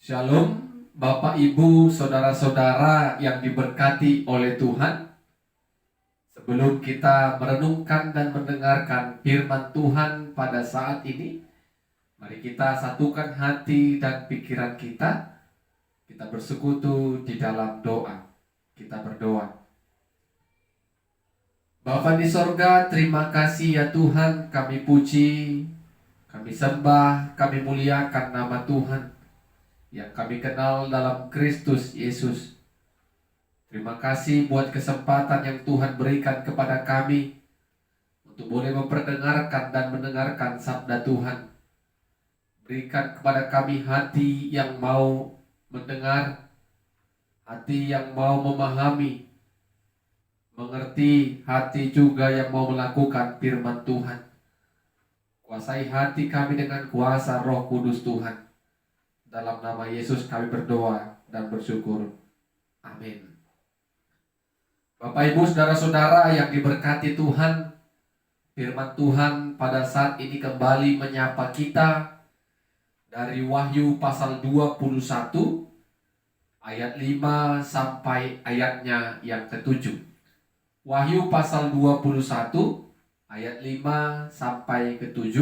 Shalom, Bapak, Ibu, saudara-saudara yang diberkati oleh Tuhan. Sebelum kita merenungkan dan mendengarkan firman Tuhan pada saat ini, mari kita satukan hati dan pikiran kita. Kita bersekutu di dalam doa. Kita berdoa. Bapa di sorga, terima kasih ya Tuhan, kami puji, kami sembah, kami muliakan nama Tuhan yang kami kenal dalam Kristus Yesus. Terima kasih buat kesempatan yang Tuhan berikan kepada kami untuk boleh memperdengarkan dan mendengarkan sabda Tuhan. Berikan kepada kami hati yang mau mendengar, hati yang mau memahami, mengerti, hati juga yang mau melakukan firman Tuhan. Kuasai hati kami dengan kuasa Roh Kudus Tuhan. Dalam nama Yesus kami berdoa dan bersyukur. Amin. Bapak, Ibu, saudara-saudara yang diberkati Tuhan, firman Tuhan pada saat ini kembali menyapa kita dari Wahyu pasal 21 ayat 5 sampai ayatnya yang ke-7. Wahyu pasal 21 ayat 5 sampai ke-7.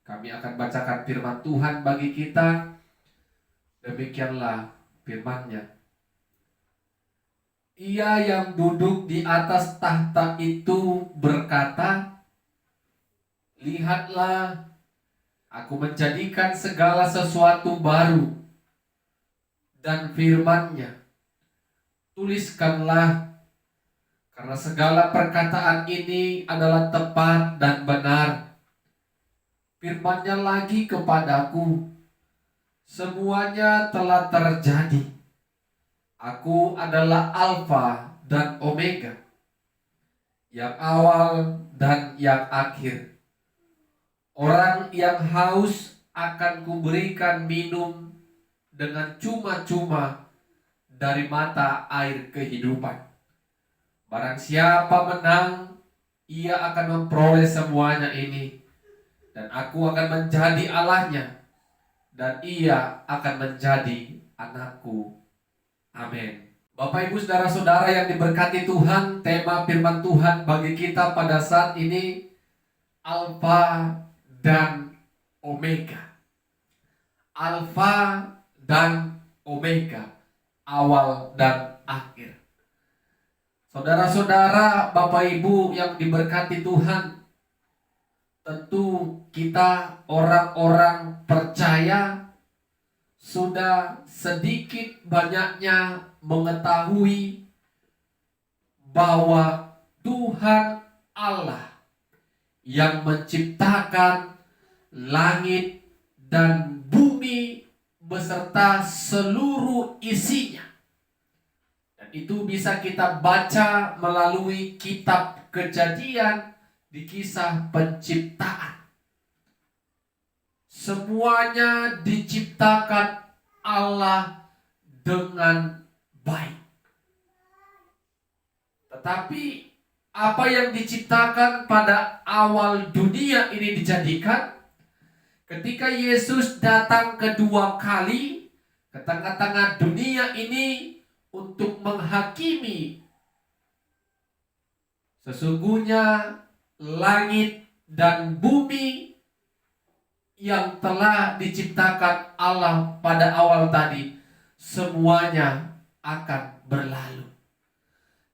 Kami akan bacakan firman Tuhan bagi kita. Demikianlah firman-Nya. Ia yang duduk di atas tahta itu berkata, "Lihatlah, aku menjadikan segala sesuatu baru." Dan firman-Nya, "Tuliskanlah, karena segala perkataan ini adalah tepat dan benar." Firman-Nya lagi kepadaku, "Semuanya telah terjadi. Aku adalah Alfa dan Omega, yang awal dan yang akhir. Orang yang haus akan kuberikan minum dengan cuma-cuma dari mata air kehidupan. Barang siapa menang, ia akan memperoleh semuanya ini, dan aku akan menjadi Allahnya, dan ia akan menjadi anakku." Amin. Bapak, Ibu, saudara-saudara yang diberkati Tuhan, tema firman Tuhan bagi kita pada saat ini Alfa dan Omega. Alfa dan Omega, awal dan akhir. Saudara-saudara, Bapak, Ibu yang diberkati Tuhan, tentu kita orang-orang percaya sudah sedikit banyaknya mengetahui bahwa Tuhan Allah yang menciptakan langit dan bumi beserta seluruh isinya. Dan itu bisa kita baca melalui kitab Kejadian di kisah penciptaan. Semuanya diciptakan Allah dengan baik. Tetapi apa yang diciptakan pada awal dunia ini dijadikan, ketika Yesus datang kedua kali ke tengah-tengah dunia ini untuk menghakimi, sesungguhnya langit dan bumi yang telah diciptakan Allah pada awal tadi, semuanya akan berlalu.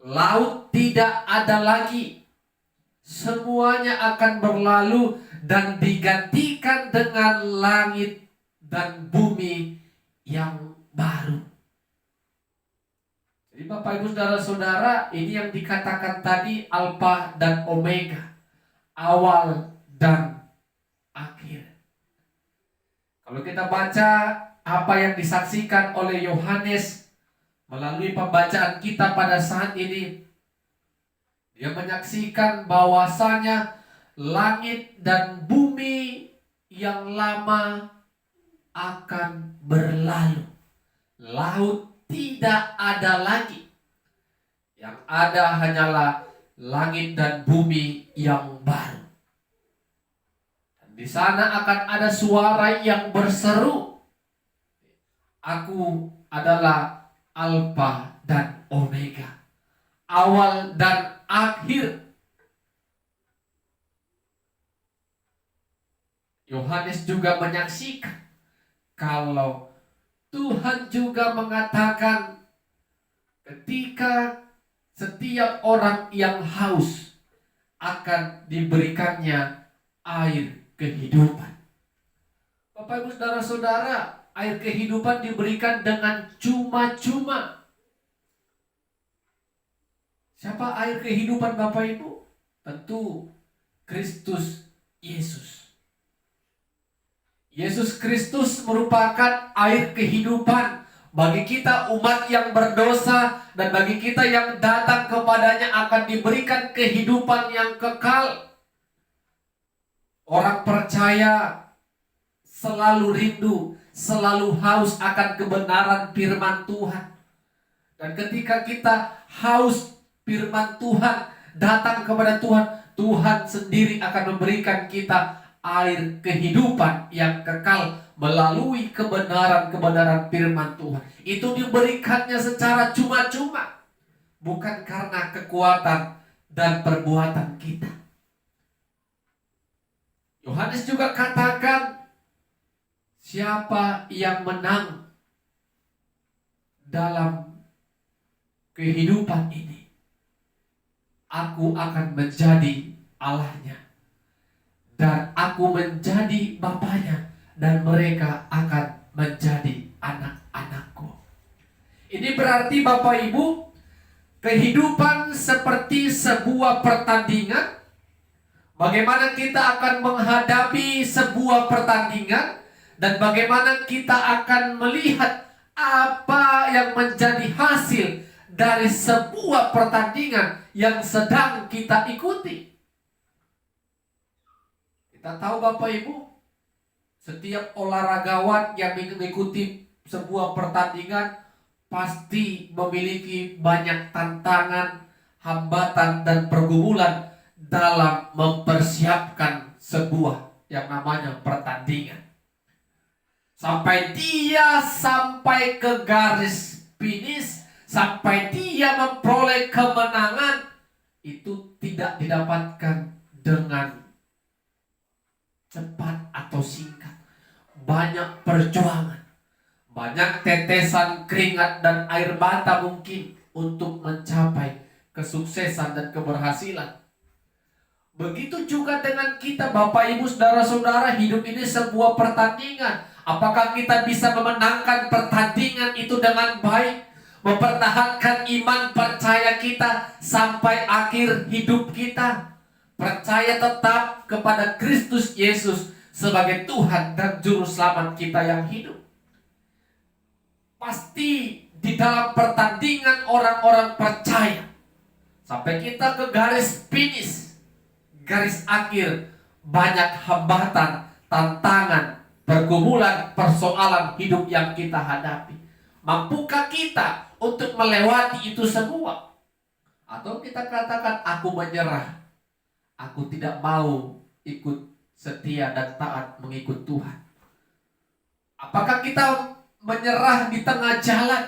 Laut tidak ada lagi. Semuanya akan berlalu dan digantikan dengan langit dan bumi yang baru. Jadi Bapak, Ibu, saudara-saudara, ini yang dikatakan tadi Alfa dan Omega, awal dan akhir. Kalau kita baca apa yang disaksikan oleh Yohanes melalui pembacaan kita pada saat ini, dia menyaksikan bahwasanya langit dan bumi yang lama akan berlalu. Laut tidak ada lagi. Yang ada hanyalah langit dan bumi yang baru. Di sana akan ada suara yang berseru, Aku adalah Alfa dan Omega, awal dan akhir. Yohanes juga menyaksikan kalau Tuhan juga mengatakan ketika setiap orang yang haus akan diberikannya air kehidupan. Bapak Ibu Saudara-saudara, air kehidupan diberikan dengan cuma-cuma. Siapa air kehidupan Bapak Ibu? Tentu Kristus Yesus. Yesus Kristus merupakan air kehidupan bagi kita umat yang berdosa, dan bagi kita yang datang kepadanya akan diberikan kehidupan yang kekal. Orang percaya selalu rindu, selalu haus akan kebenaran firman Tuhan. Dan ketika kita haus firman Tuhan, datang kepada Tuhan, Tuhan sendiri akan memberikan kita air kehidupan yang kekal melalui kebenaran-kebenaran firman Tuhan. Itu diberikannya secara cuma-cuma, bukan karena kekuatan dan perbuatan kita. Yohanes juga katakan, siapa yang menang dalam kehidupan ini, aku akan menjadi Allahnya, dan aku menjadi Bapaknya, dan mereka akan menjadi anak-anakku. Ini berarti Bapak Ibu, kehidupan seperti sebuah pertandingan. Bagaimana kita akan menghadapi sebuah pertandingan, dan bagaimana kita akan melihat apa yang menjadi hasil dari sebuah pertandingan yang sedang kita ikuti. Kita tahu Bapak Ibu, setiap olahragawan yang mengikuti sebuah pertandingan pasti memiliki banyak tantangan, hambatan, dan pergumulan dalam mempersiapkan sebuah yang namanya pertandingan. Sampai ke garis finish, sampai dia memperoleh kemenangan, itu tidak didapatkan dengan cepat atau singkat. Banyak perjuangan, banyak tetesan keringat dan air mata mungkin untuk mencapai kesuksesan dan keberhasilan. Begitu juga dengan kita Bapak Ibu Saudara-saudara, hidup ini sebuah pertandingan. Apakah kita bisa memenangkan pertandingan itu dengan baik, mempertahankan iman percaya kita sampai akhir hidup kita, percaya tetap kepada Kristus Yesus sebagai Tuhan dan Juru Selamat kita yang hidup? Pasti di dalam pertandingan orang-orang percaya, sampai kita ke garis finish, garis akhir, banyak hambatan, tantangan, pergumulan, persoalan hidup yang kita hadapi. Mampukah kita untuk melewati itu semua? Atau kita katakan, aku menyerah, aku tidak mau ikut setia dan taat mengikut Tuhan? Apakah kita menyerah di tengah jalan?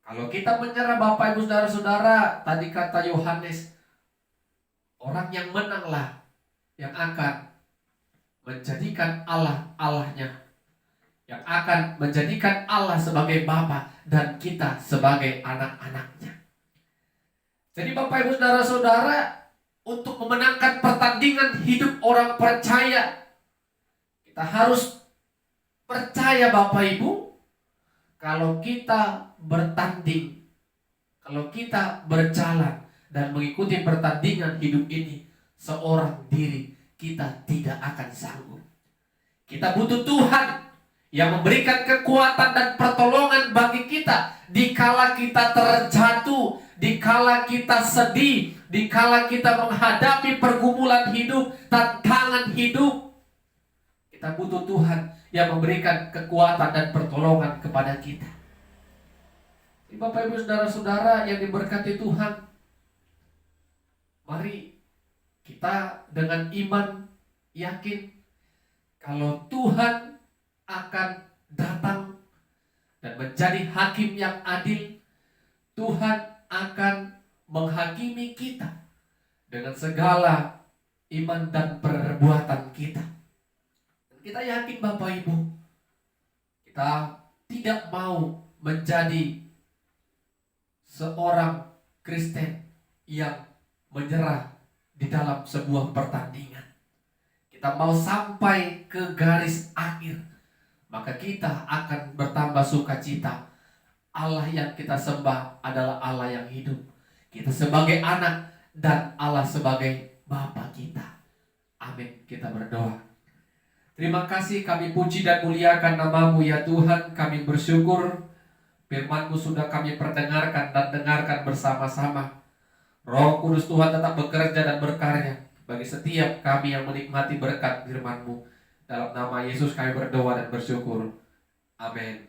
Kalau kita menyerah Bapak Ibu Saudara-saudara, tadi kata Yohanes, orang yang menanglah yang akan menjadikan Allah Allahnya, yang akan menjadikan Allah sebagai Bapa dan kita sebagai anak-anaknya. Jadi Bapak Ibu Saudara-saudara, untuk memenangkan pertandingan hidup orang percaya, kita harus percaya Bapak Ibu, kalau kita bertanding, kalau kita berjalan dan mengikuti pertandingan hidup ini seorang diri, kita tidak akan sanggup. Kita butuh Tuhan yang memberikan kekuatan dan pertolongan bagi kita dikala kita terjatuh, dikala kita sedih, dikala kita menghadapi pergumulan hidup, tantangan hidup. Kita butuh Tuhan yang memberikan kekuatan dan pertolongan kepada kita. Bapak Ibu Saudara-saudara yang diberkati Tuhan, mari kita dengan iman yakin kalau Tuhan akan datang dan menjadi hakim yang adil. Tuhan akan menghakimi kita dengan segala iman dan perbuatan kita. Dan kita yakin Bapak Ibu, kita tidak mau menjadi seorang Kristen yang menyerah di dalam sebuah pertandingan. Kita mau sampai ke garis akhir, maka kita akan bertambah sukacita. Allah yang kita sembah adalah Allah yang hidup. Kita sebagai anak dan Allah sebagai Bapa kita. Amin. Kita berdoa. Terima kasih, kami puji dan muliakan nama-Mu ya Tuhan. Kami bersyukur firman-Mu sudah kami perdengarkan dan dengarkan bersama-sama. Roh Kudus Tuhan tetap bekerja dan berkarya bagi setiap kami yang menikmati berkat firman-Mu. Dalam nama Yesus kami berdoa dan bersyukur. Amin.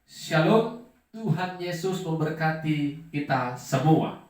Shalom. Tuhan Yesus memberkati kita semua.